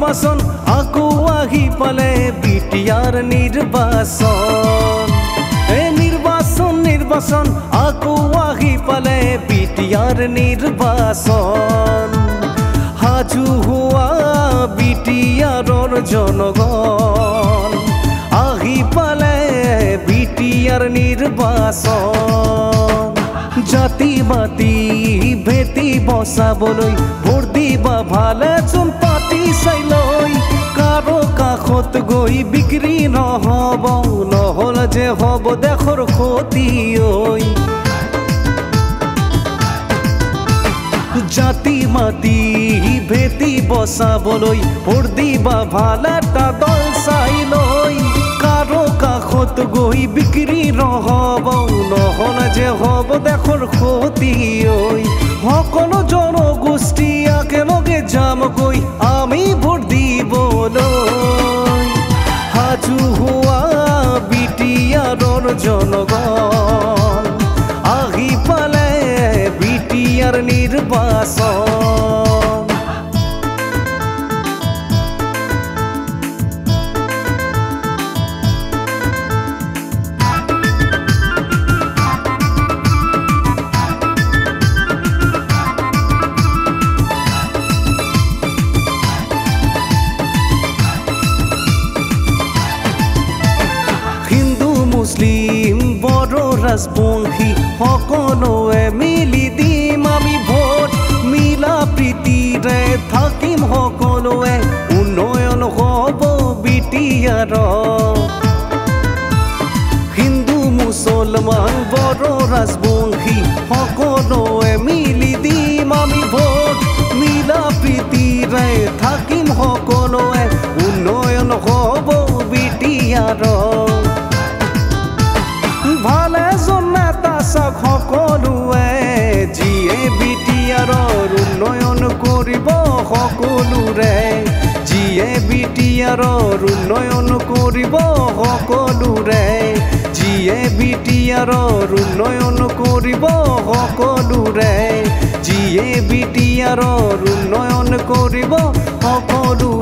নিৰ্বাচন আকৌ আহি পালে বিটিআৰ নিৰ্বাচন নিৰ্বাচন আকৌ আহি পালে বিটিআৰ নিৰ্বাচন হাজু হোৱা বিটিআৰৰ জনগণ আহি পালে বিটিআৰ নিৰ্বাচন জাতি মাতি ভেটি বচাবলৈ ভোট দিবা ভালে চোন পাতি চাই লৈ কাৰো কাষত গৈ বিক্ৰী নহ'ব নহ'ল যে হ'ব দেশৰ ক্ষতি ঐ জাতি মাতি ভেটি বচাবলৈ ভোট দিবা ভাল এটা দল চাই লৈ কাৰো কাষত গৈ বিক্ৰী নহ'ব নহ'ল যে হ'ব দেশৰ ক্ষতি ঐ সকলো জনগোষ্ঠী একেলগে যামগৈ আমি ভোট দিবলৈ সাজু হোৱা বিটিআৰৰ জনগণ আহি পালে বিটিআৰ নিৰ্বাচন মুসলিম বড়ো ৰাজবংশী সকলোৱে মিলি দিম আমি ভোট মিলা প্ৰীতিৰে থাকিম সকলোৱে উন্নয়ন হ'ব বিটিআৰ হিন্দু মুছলমান বড়ো ৰাজবংশী সকলোৱে মিলি দিম আমি ভোট মিলা প্ৰীতিৰে থাকিম সকলোৱে উন্নয়ন হ'ব বিটিআৰ ভালে জনেতা চাওক সকলোৱে যিয়ে বিটিআৰৰ উন্নয়ন কৰিব সকলোৰে যিয়ে বিটিআৰৰ উন্নয়ন কৰিব সকলোৰে যিয়ে বিটিআৰৰ উন্নয়ন কৰিব সকলোৰে যিয়ে বিটিআৰৰ উন্নয়ন কৰিব সকলোৰে